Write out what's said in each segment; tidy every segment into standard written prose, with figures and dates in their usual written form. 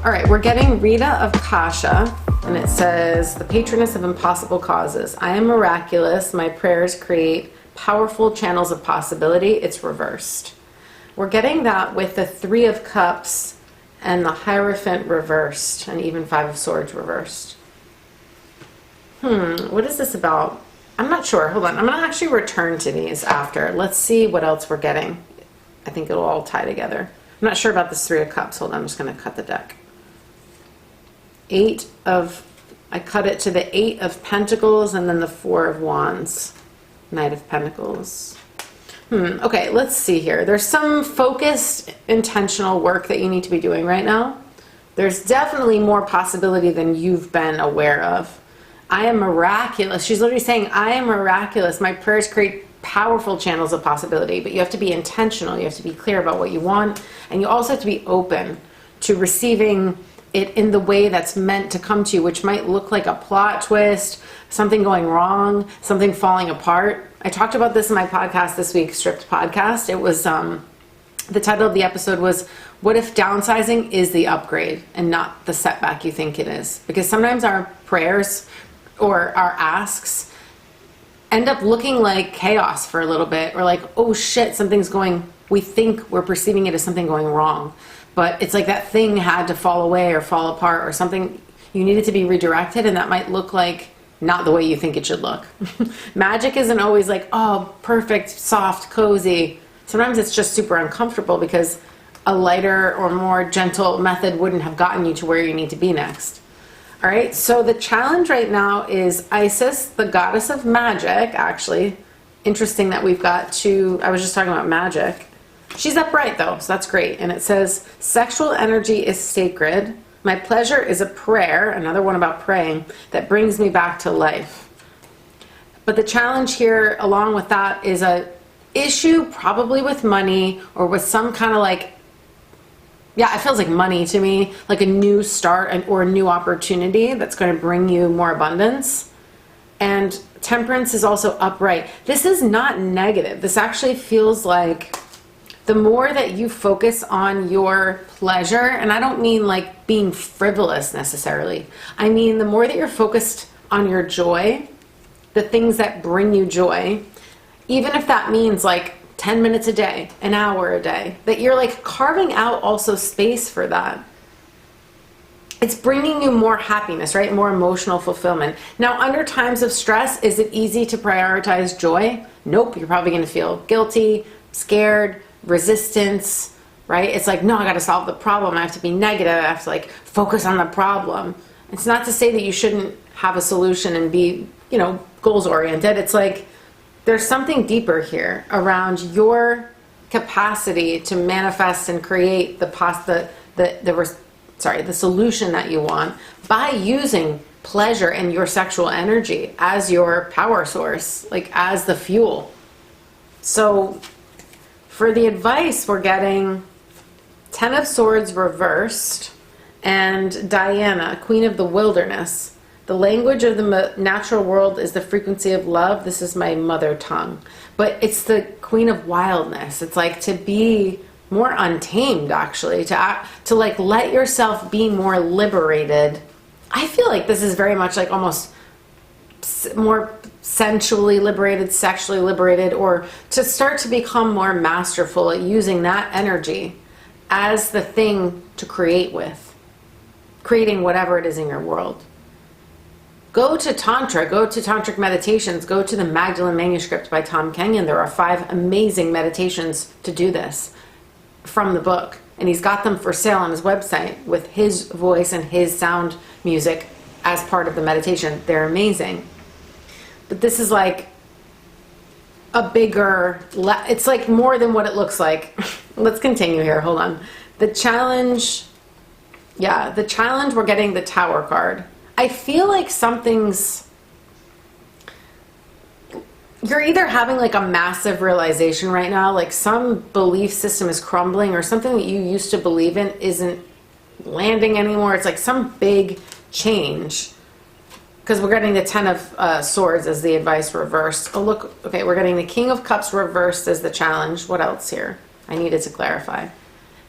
All right, we're getting Rita of Kasha, and it says, the patroness of impossible causes. I am miraculous. My prayers create powerful channels of possibility. It's reversed. We're getting that with the Three of Cups and the Hierophant reversed, and even Five of Swords reversed. What is this about? I'm not sure. Hold on. I'm going to actually return to these after. Let's see what else we're getting. I think it'll all tie together. I'm not sure about this Three of Cups. Hold on. I'm just going to cut the deck. I cut it to the Eight of Pentacles and then the Four of Wands. Knight of Pentacles. Okay, let's see here. There's some focused, intentional work that you need to be doing right now. There's definitely more possibility than you've been aware of. I am miraculous. She's literally saying, I am miraculous. My prayers create powerful channels of possibility, but you have to be intentional. You have to be clear about what you want, and you also have to be open to receiving it in the way that's meant to come to you, which might look like a plot twist, something going wrong, something falling apart. I talked about this in my podcast this week, Stripped Podcast. It was, the title of the episode was, what if downsizing is the upgrade and not the setback you think it is? Because sometimes our prayers or our asks end up looking like chaos for a little bit, or like, oh shit, we think we're perceiving it as something going wrong. But it's like that thing had to fall away or fall apart or something. You needed to be redirected, and that might look like not the way you think it should look. Magic isn't always like, oh, perfect, soft, cozy. Sometimes it's just super uncomfortable because a lighter or more gentle method wouldn't have gotten you to where you need to be next. All right, so the challenge right now is Isis, the goddess of magic, actually. Interesting that we've got two, I was just talking about magic. She's upright though, so that's great. And it says, sexual energy is sacred. My pleasure is a prayer, another one about praying, that brings me back to life. But the challenge here, along with that, is a issue probably with money or with some kind of like, yeah, it feels like money to me, like a new start or a new opportunity that's going to bring you more abundance. And temperance is also upright. This is not negative. This actually feels like the more that you focus on your pleasure, and I don't mean like being frivolous necessarily. I mean, the more that you're focused on your joy, the things that bring you joy, even if that means like 10 minutes a day, an hour a day, that you're like carving out also space for that. It's bringing you more happiness, right? More emotional fulfillment. Now, under times of stress, is it easy to prioritize joy? Nope. You're probably going to feel guilty, scared, resistance, right? It's like, no, I got to solve the problem. I have to be negative. I have to like focus on the problem. It's not to say that you shouldn't have a solution and be, goals oriented. It's like, there's something deeper here around your capacity to manifest and create the solution that you want by using pleasure and your sexual energy as your power source, like as the fuel. So for the advice, we're getting Ten of Swords reversed and Diana, Queen of the Wilderness. The language of the natural world is the frequency of love. This is my mother tongue. But it's the Queen of Wildness. It's like to be more untamed, actually, to like let yourself be more liberated. I feel like this is very much like almost more sensually liberated, sexually liberated, or to start to become more masterful at using that energy as the thing to create with, creating whatever it is in your world. Go to Tantra, go to Tantric meditations, go to the Magdalene Manuscript by Tom Kenyon. There are 5 amazing meditations to do this from the book. And he's got them for sale on his website with his voice and his sound music as part of the meditation. They're amazing. But this is like a bigger, it's like more than what it looks like. Let's continue here. Hold on. The challenge, we're getting the Tower card. I feel like you're either having like a massive realization right now, like some belief system is crumbling or something that you used to believe in isn't landing anymore. It's like some big change. Because we're getting the Ten of Swords as the advice reversed. Oh, look. Okay, we're getting the King of Cups reversed as the challenge. What else here? I needed to clarify.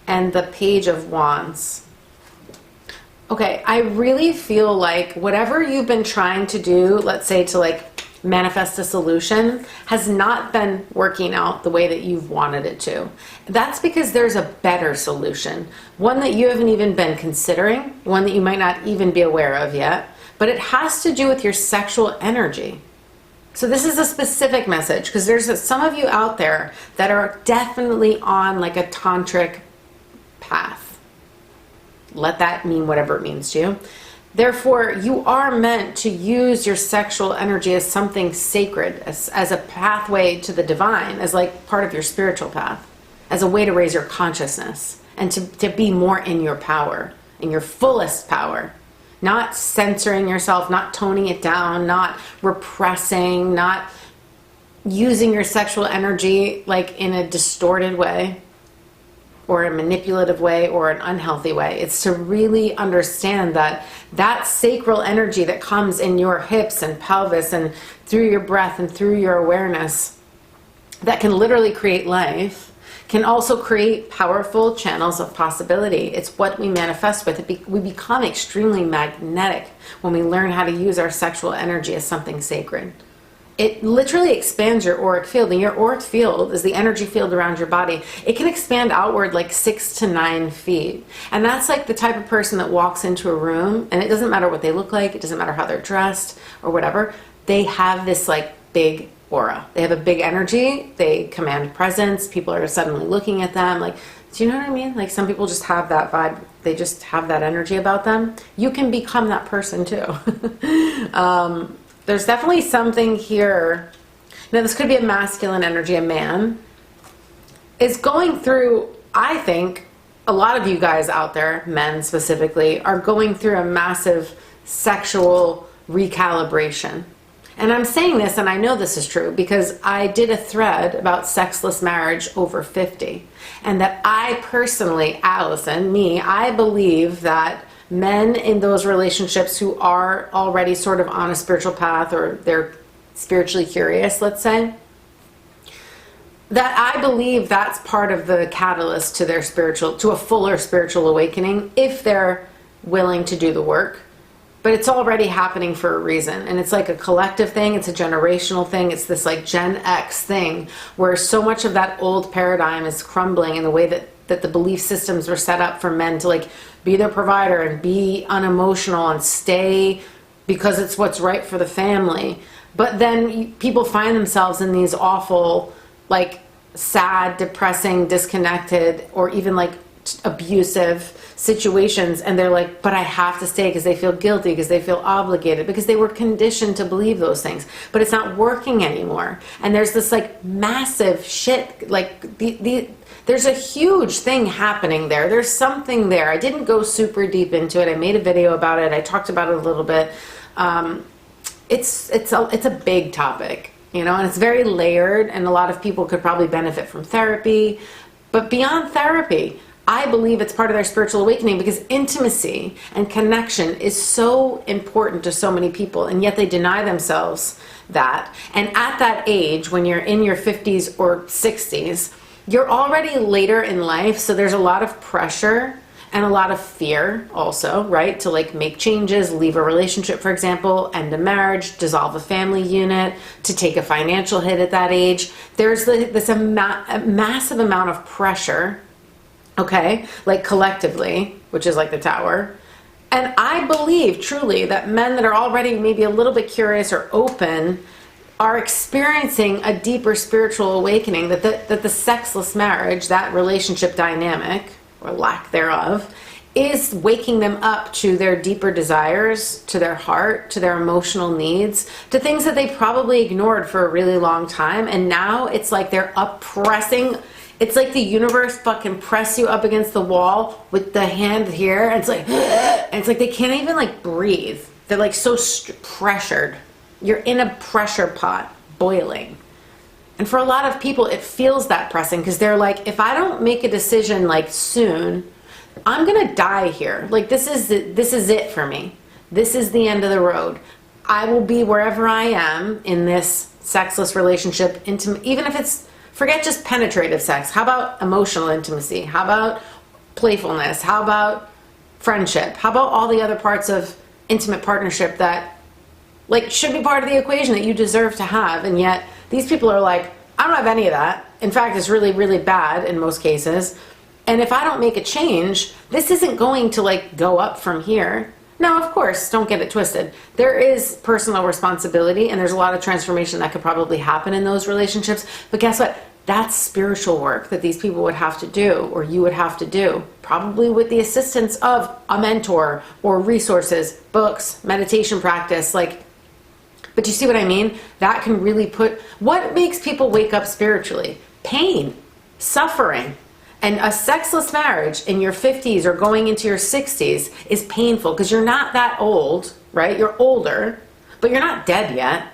And the Page of Wands. Okay, I really feel like whatever you've been trying to do, let's say to like manifest a solution, has not been working out the way that you've wanted it to. That's because there's a better solution, one that you haven't even been considering, one that you might not even be aware of yet, but it has to do with your sexual energy. So this is a specific message because there's some of you out there that are definitely on like a tantric path. Let that mean whatever it means to you. Therefore, you are meant to use your sexual energy as something sacred, as a pathway to the divine, as like part of your spiritual path, as a way to raise your consciousness and to be more in your power, in your fullest power. Not censoring yourself, not toning it down, not repressing, not using your sexual energy like in a distorted way or a manipulative way or an unhealthy way. It's to really understand that that sacral energy that comes in your hips and pelvis and through your breath and through your awareness that can literally create life can also create powerful channels of possibility. It's what we manifest with. We become extremely magnetic when we learn how to use our sexual energy as something sacred. It literally expands your auric field, and your auric field is the energy field around your body. It can expand outward like 6 to 9 feet. And that's like the type of person that walks into a room, and it doesn't matter what they look like, it doesn't matter how they're dressed or whatever, they have this like big aura. They have a big energy, they command presence, people are suddenly looking at them. Like, do you know what I mean? Like some people just have that vibe, they just have that energy about them. You can become that person too. There's definitely something here. Now, this could be a masculine energy. A man is going through, I think, a lot of you guys out there, men specifically, are going through a massive sexual recalibration. And I'm saying this, and I know this is true, because I did a thread about sexless marriage over 50. And that I personally, Allison, I believe that men in those relationships who are already sort of on a spiritual path or they're spiritually curious, let's say, that I believe that's part of the catalyst to to a fuller spiritual awakening if they're willing to do the work. But it's already happening for a reason. And it's like a collective thing. It's a generational thing. It's this like Gen X thing where so much of that old paradigm is crumbling in the way that the belief systems were set up for men to like be their provider and be unemotional and stay because it's what's right for the family. But then people find themselves in these awful, like sad, depressing, disconnected, or even like abusive situations, and they're like, but I have to stay because they feel guilty, because they feel obligated, because they were conditioned to believe those things, but it's not working anymore. And there's this like massive shit, like there's a huge thing happening there. There's something there. I didn't go super deep into it. I made a video about it. I talked about it a little bit. It's a big topic, you know, and it's very layered, and a lot of people could probably benefit from therapy. But beyond therapy, I believe it's part of their spiritual awakening, because intimacy and connection is so important to so many people, and yet they deny themselves that. And at that age, when you're in your 50s or 60s, you're already later in life, so there's a lot of pressure and a lot of fear also, right? To like make changes, leave a relationship, for example, end a marriage, dissolve a family unit, to take a financial hit at that age. There's a massive amount of pressure, okay, like collectively, which is like the tower. And I believe truly that men that are already maybe a little bit curious or open are experiencing a deeper spiritual awakening, that the sexless marriage, that relationship dynamic, or lack thereof, is waking them up to their deeper desires, to their heart, to their emotional needs, to things that they probably ignored for a really long time. And now it's like they're pressing. It's like the universe fucking press you up against the wall with the hand here. And it's like they can't even like breathe. They're like so pressured. You're in a pressure pot boiling. And for a lot of people, it feels that pressing, because they're like, if I don't make a decision like soon, I'm going to die here. Like this is it for me. This is the end of the road. I will be wherever I am in this sexless relationship, even if it's, forget just penetrative sex. How about emotional intimacy? How about playfulness? How about friendship? How about all the other parts of intimate partnership that like should be part of the equation that you deserve to have? And yet these people are like, I don't have any of that. In fact, it's really, really bad in most cases. And if I don't make a change, this isn't going to like go up from here. Now, of course, don't get it twisted. There is personal responsibility and there's a lot of transformation that could probably happen in those relationships. But guess what? That's spiritual work that these people would have to do, or you would have to do, probably with the assistance of a mentor or resources, books, meditation practice. Like, but you see what I mean? That can really put, what makes people wake up spiritually? Pain, suffering. And a sexless marriage in your 50s or going into your 60s is painful because you're not that old, right? You're older, but you're not dead yet.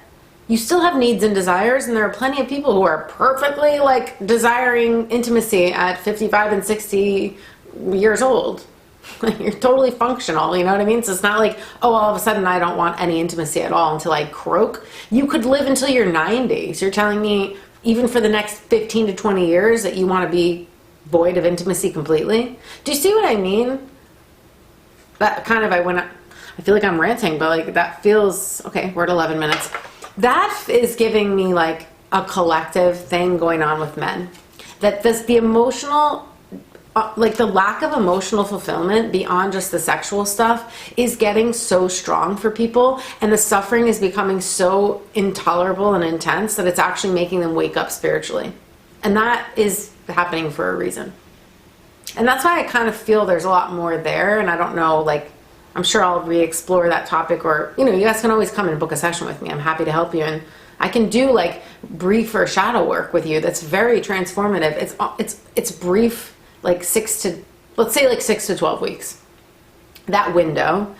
You still have needs and desires, and there are plenty of people who are perfectly like desiring intimacy at 55 and 60 years old. You're totally functional, you know what I mean? So it's not like, oh, all of a sudden I don't want any intimacy at all until I croak. You could live until you're 90. So you're telling me even for the next 15 to 20 years that you want to be void of intimacy completely? Do you see what I mean? That kind of, I feel like I'm ranting, but like that feels, okay, we're at 11 minutes. That is giving me like a collective thing going on with men. That the emotional, like the lack of emotional fulfillment beyond just the sexual stuff is getting so strong for people, and the suffering is becoming so intolerable and intense that it's actually making them wake up spiritually. And that is happening for a reason. And that's why I kind of feel there's a lot more there, and I don't know, like, I'm sure I'll re-explore that topic, or, you know, you guys can always come and book a session with me. I'm happy to help you, and I can do like brief or shadow work with you that's very transformative. It's brief, like let's say 6 to 12 weeks. That window,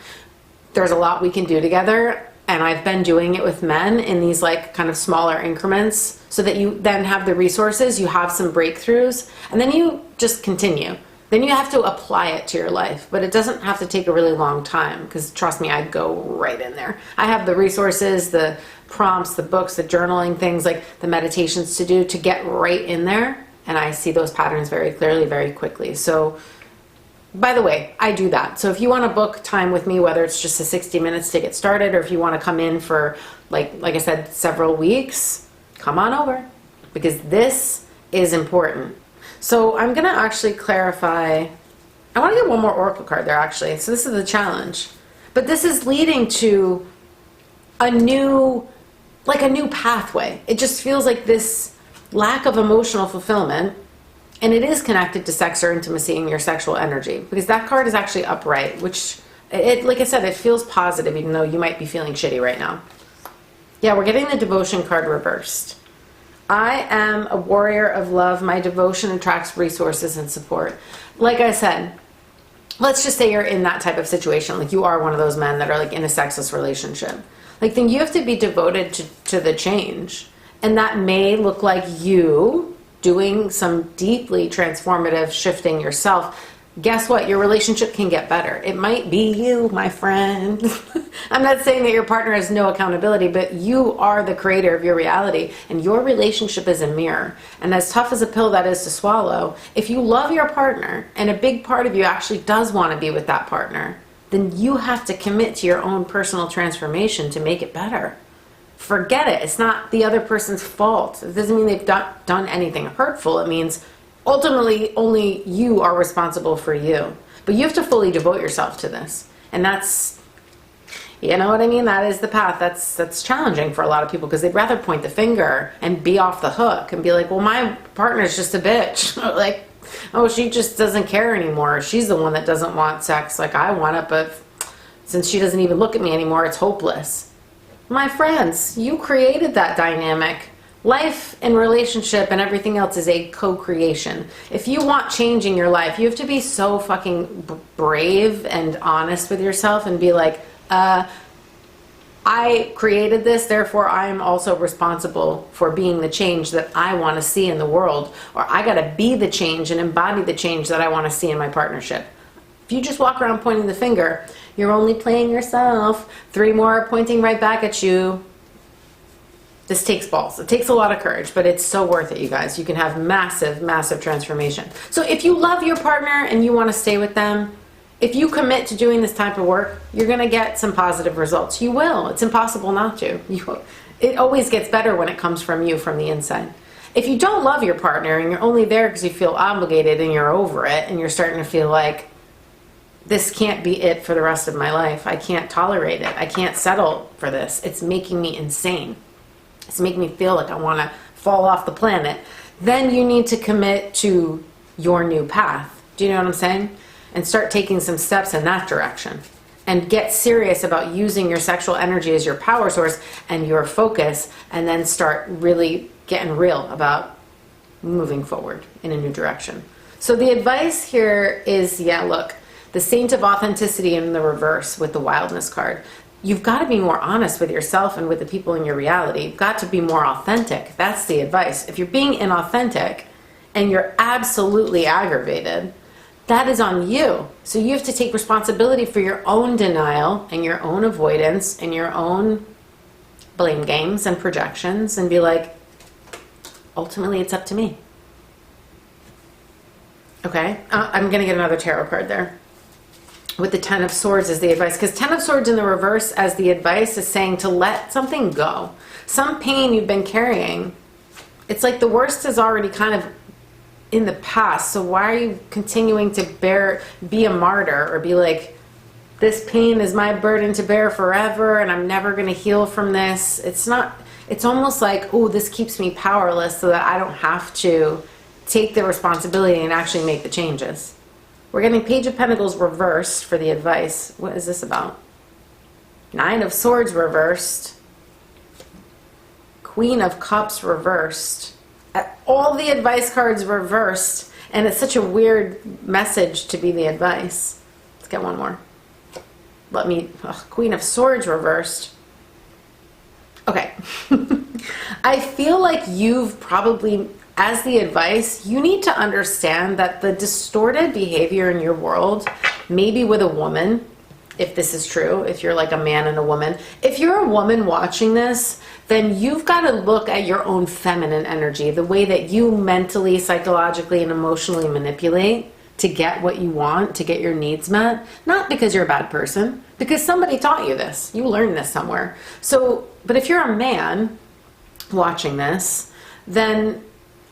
there's a lot we can do together, and I've been doing it with men in these like kind of smaller increments so that you then have the resources, you have some breakthroughs, and then you just continue. Then you have to apply it to your life, but it doesn't have to take a really long time, because trust me, I'd go right in there. I have the resources, the prompts, the books, the journaling things, like the meditations to do to get right in there, and I see those patterns very clearly, very quickly. So, by the way, I do that. So if you want to book time with me, whether it's just a 60 minutes to get started, or if you want to come in for, like I said, several weeks, come on over, because this is important. So I'm going to actually clarify. I want to get one more oracle card there, actually. So this is the challenge. But this is leading to a new pathway. It just feels like this lack of emotional fulfillment, and it is connected to sex or intimacy and your sexual energy, because that card is actually upright, which, like I said, it feels positive, even though you might be feeling shitty right now. Yeah, we're getting the devotion card reversed. I am a warrior of love. My devotion attracts resources and support. Like I said, let's just say you're in that type of situation. Like you are one of those men that are like in a sexless relationship. Like then you have to be devoted to the change. And that may look like you doing some deeply transformative shifting yourself. Guess what? Your relationship can get better. It might be you, my friend. I'm not saying that your partner has no accountability, but you are the creator of your reality, and your relationship is a mirror. And as tough as a pill that is to swallow, if you love your partner and a big part of you actually does want to be with that partner, then you have to commit to your own personal transformation to make it better. Forget it. It's not the other person's fault. It doesn't mean they've done anything hurtful. It means ultimately only you are responsible for you. But you have to fully devote yourself to this. And that's, you know what I mean? That is the path. That's challenging for a lot of people, because they'd rather point the finger and be off the hook and be like, well, my partner's just a bitch. Like, oh, she just doesn't care anymore. She's the one that doesn't want sex like I want it, but since she doesn't even look at me anymore, it's hopeless. My friends, you created that dynamic. Life and relationship and everything else is a co-creation. If you want change in your life, you have to be so fucking brave and honest with yourself and be like, I created this, therefore I'm also responsible for being the change that I want to see in the world, or I got to be the change and embody the change that I want to see in my partnership. If you just walk around pointing the finger, you're only playing yourself. 3 more are pointing right back at you. This takes balls. It takes a lot of courage, but it's so worth it, you guys. You can have massive, massive transformation. So if you love your partner and you want to stay with them, If you commit to doing this type of work, you're going to get some positive results. You will. It's impossible not to. It always gets better when it comes from you, from the inside. If you don't love your partner and you're only there because you feel obligated and you're over it and you're starting to feel like, this can't be it for the rest of my life. I can't tolerate it. I can't settle for this. It's making me insane. It's making me feel like I want to fall off the planet. Then you need to commit to your new path. Do you know what I'm saying? And start taking some steps in that direction. And get serious about using your sexual energy as your power source and your focus, and then start really getting real about moving forward in a new direction. So the advice here is, look, the Saint of Authenticity in the reverse with the Wildness card. You've got to be more honest with yourself and with the people in your reality. You've got to be more authentic. That's the advice. If you're being inauthentic and you're absolutely aggravated, that is on you. So you have to take responsibility for your own denial and your own avoidance and your own blame games and projections, and be like, ultimately it's up to me. Okay? I'm going to get another tarot card there. With the Ten of Swords as the advice, because Ten of Swords in the reverse as the advice is saying to let something go. Some pain you've been carrying, it's like the worst is already kind of in the past, so why are you continuing to be a martyr, or be like, this pain is my burden to bear forever and I'm never going to heal from this? It's not. It's almost like, oh, this keeps me powerless so that I don't have to take the responsibility and actually make the changes. We're getting Page of Pentacles reversed for the advice. What is this about? Nine of Swords reversed. Queen of Cups reversed. All the advice cards reversed. And it's such a weird message to be the advice. Let's get one more. Queen of Swords reversed. Okay. I feel like you've probably, as the advice, you need to understand that the distorted behavior in your world, maybe with a woman, if this is true, if you're like a man and a woman, if you're a woman watching this, then you've got to look at your own feminine energy, the way that you mentally, psychologically, and emotionally manipulate to get what you want, to get your needs met. Not because you're a bad person, because somebody taught you this. You learned this somewhere. So, but if you're a man watching this, then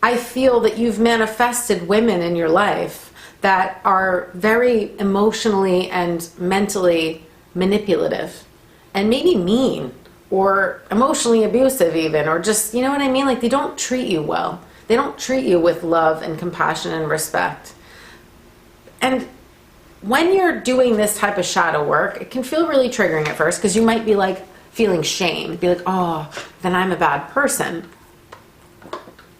I feel that you've manifested women in your life that are very emotionally and mentally manipulative, and maybe mean, or emotionally abusive even, or just, you know what I mean? Like, they don't treat you well. They don't treat you with love and compassion and respect. And when you're doing this type of shadow work, it can feel really triggering at first, because you might be like feeling shame, be like, oh, then I'm a bad person.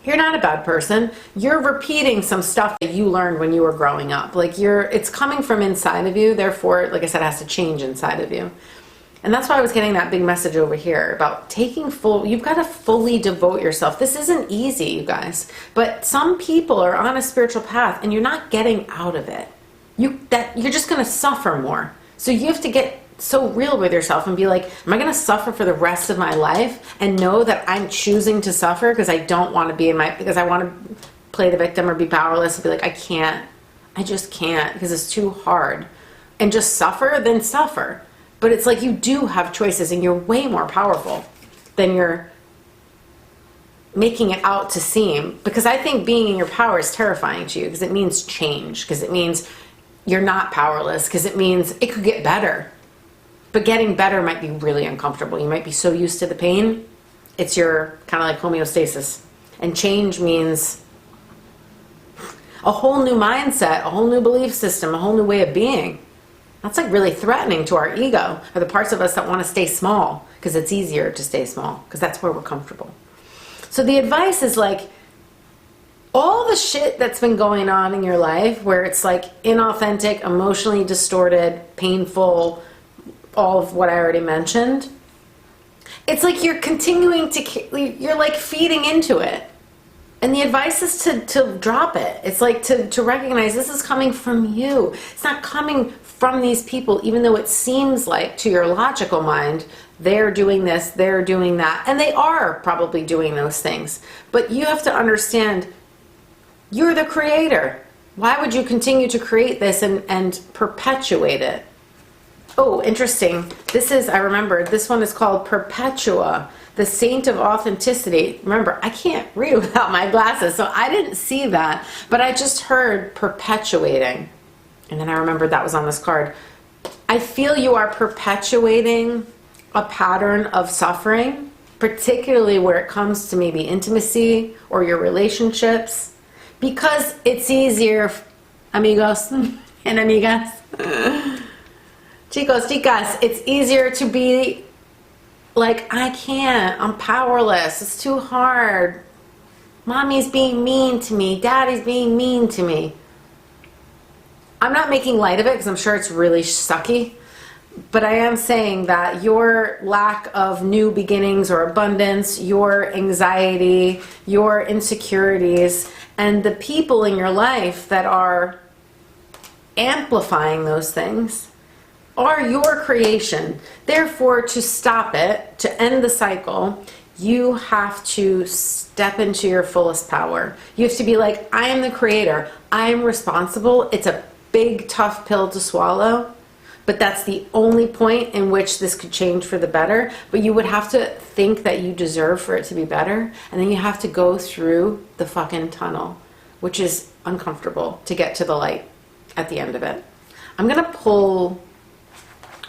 You're not a bad person. You're repeating some stuff that you learned when you were growing up. Like, it's coming from inside of you, therefore, like I said, it has to change inside of you. And that's why I was getting that big message over here about you've got to fully devote yourself. This isn't easy, you guys, but some people are on a spiritual path and you're not getting out of it. You're just going to suffer more. So you have to get so real with yourself and be like, am I going to suffer for the rest of my life and know that I'm choosing to suffer because I don't want to be because I want to play the victim or be powerless and be like, I just can't because it's too hard, and just suffer, then suffer. But it's like, you do have choices and you're way more powerful than you're making it out to seem. Because I think being in your power is terrifying to you, because it means change, because it means you're not powerless, because it means it could get better. But getting better might be really uncomfortable. You might be so used to the pain, it's your kind of like homeostasis. And change means a whole new mindset, a whole new belief system, a whole new way of being. That's like really threatening to our ego, or the parts of us that want to stay small, because it's easier to stay small, because that's where we're comfortable. So the advice is like, all the shit that's been going on in your life, where it's like inauthentic, emotionally distorted, painful, all of what I already mentioned, it's like you're continuing you're like feeding into it. And the advice is to drop it. It's like to recognize this is coming from you. It's not coming from these people, even though it seems like to your logical mind, they're doing this, they're doing that. And they are probably doing those things. But you have to understand, you're the creator. Why would you continue to create this and perpetuate it? Oh, interesting. This is, I remembered, this one is called Perpetua, the Saint of Authenticity. Remember, I can't read without my glasses, so I didn't see that, but I just heard perpetuating. And then I remembered that was on this card. I feel you are perpetuating a pattern of suffering, particularly where it comes to maybe intimacy or your relationships, because it's easier, amigos and amigas, chicos, chicas, it's easier to be like, I can't, I'm powerless, it's too hard. Mommy's being mean to me, daddy's being mean to me. I'm not making light of it because I'm sure it's really sucky, but I am saying that your lack of new beginnings or abundance, your anxiety, your insecurities, and the people in your life that are amplifying those things are your creation. Therefore, to stop it, to end the cycle, you have to step into your fullest power. You have to be like, I am the creator. I am responsible. It's a big, tough pill to swallow, but that's the only point in which this could change for the better. But you would have to think that you deserve for it to be better, and then you have to go through the fucking tunnel, which is uncomfortable, to get to the light at the end of it. I'm gonna pull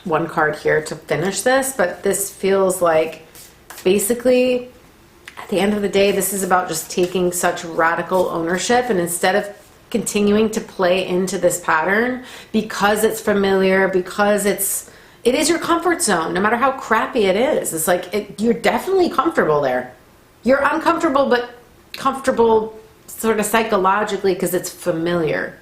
one card here to finish this, but this feels like basically at the end of the day, this is about just taking such radical ownership, and instead of continuing to play into this pattern because it's familiar, because it is your comfort zone, no matter how crappy it is. It's like, you're definitely comfortable there. You're uncomfortable, but comfortable sort of psychologically because it's familiar.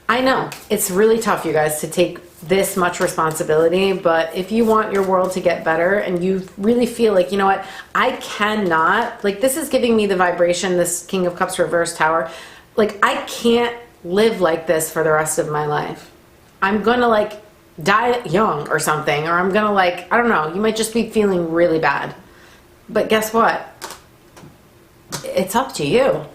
I know it's really tough, you guys, to take this much responsibility, but if you want your world to get better and you really feel like, you know what, I cannot, like, this is giving me the vibration, this King of Cups reverse tower, like, I can't live like this for the rest of my life. I'm gonna like die young or something, or I'm gonna like, I don't know, you might just be feeling really bad. But guess what? It's up to you.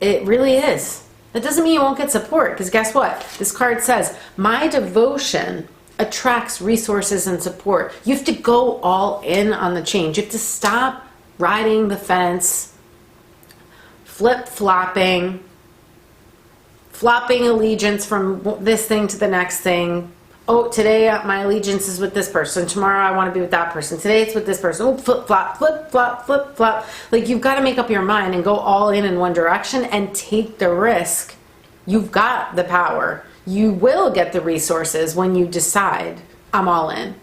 It really is. That doesn't mean you won't get support, because guess what? This card says, my devotion attracts resources and support. You have to go all in on the change. You have to stop riding the fence, flip-flopping, flopping allegiance from this thing to the next thing. Oh, today my allegiance is with this person. Tomorrow I want to be with that person. Today it's with this person. Oh, flip-flop, flip-flop, flip-flop. Like, you've got to make up your mind and go all in one direction and take the risk. You've got the power. You will get the resources when you decide, I'm all in.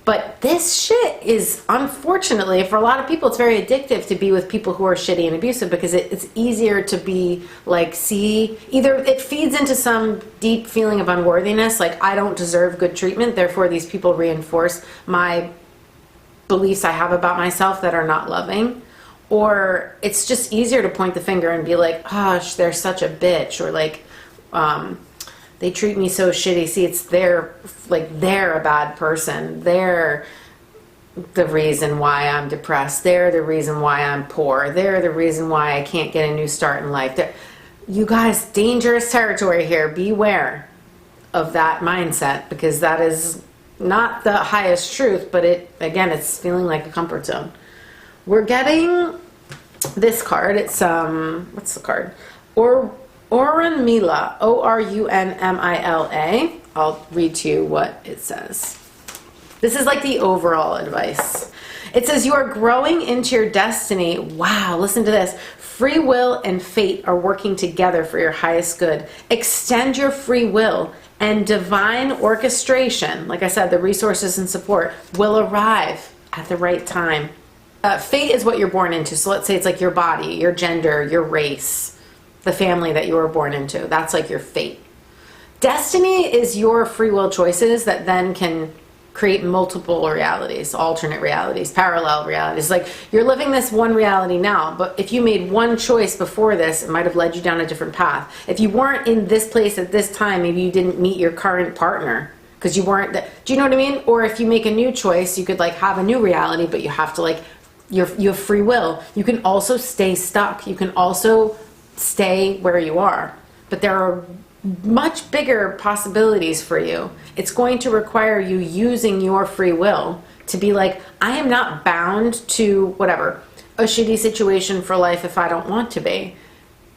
But this shit is, unfortunately, for a lot of people, it's very addictive to be with people who are shitty and abusive, because it's easier to be like, see, either it feeds into some deep feeling of unworthiness, like, I don't deserve good treatment, therefore these people reinforce my beliefs I have about myself that are not loving. Or it's just easier to point the finger and be like, gosh, they're such a bitch, or like, they treat me so shitty. See, it's they're a bad person. They're the reason why I'm depressed. They're the reason why I'm poor. They're the reason why I can't get a new start in life. You guys, dangerous territory here. Beware of that mindset, because that is not the highest truth, but it's feeling like a comfort zone. We're getting this card. It's, what's the card? Orunmila, Orunmila. I'll read to you what it says. This is like the overall advice. It says, you are growing into your destiny. Wow, listen to this. Free will and fate are working together for your highest good. Extend your free will, and divine orchestration, like I said, the resources and support, will arrive at the right time. Fate is what you're born into. So let's say it's like your body, your gender, your race, the family that you were born into. That's like your fate. Destiny is your free will choices that then can create multiple realities, alternate realities, parallel realities. Like, you're living this one reality now, but if you made one choice before this, it might have led you down a different path. If you weren't in this place at this time, maybe you didn't meet your current partner because you weren't, do you know what I mean? Or if you make a new choice, you could like have a new reality, but you have to like, you have free will. You can also stay stuck. You can also stay where you are. But there are much bigger possibilities for you. It's going to require you using your free will to be like, I am not bound to whatever, a shitty situation for life if I don't want to be.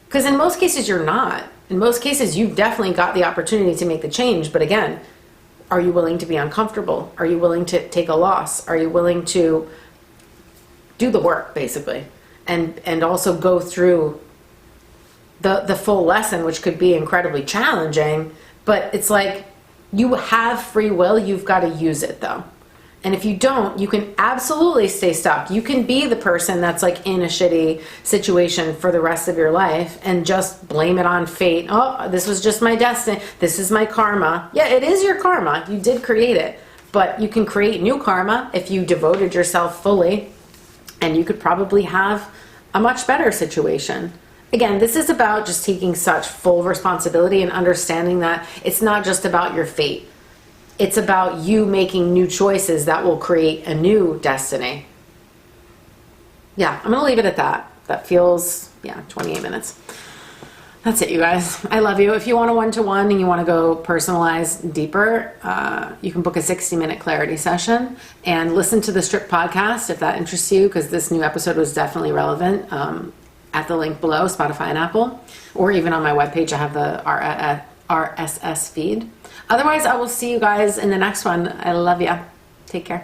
Because in most cases, you're not. In most cases, you've definitely got the opportunity to make the change. But again, are you willing to be uncomfortable? Are you willing to take a loss? Are you willing to do the work, basically? And also go through the full lesson, which could be incredibly challenging. But it's like, you have free will. You've got to use it, though. And if you don't, you can absolutely stay stuck. You can be the person that's like in a shitty situation for the rest of your life and just blame it on fate. Oh, this was just my destiny. This is my karma. Yeah, it is your karma. You did create it. But you can create new karma if you devoted yourself fully, and you could probably have a much better situation. Again, this is about just taking such full responsibility and understanding that it's not just about your fate. It's about you making new choices that will create a new destiny. Yeah, I'm going to leave it at that. That feels, 28 minutes. That's it, you guys. I love you. If you want a one-to-one and you want to go personalized deeper, you can book a 60-minute clarity session and listen to the Strip podcast if that interests you, because this new episode was definitely relevant, at the link below, Spotify and Apple, or even on my webpage, I have the RSS feed. Otherwise, I will see you guys in the next one. I love ya. Take care.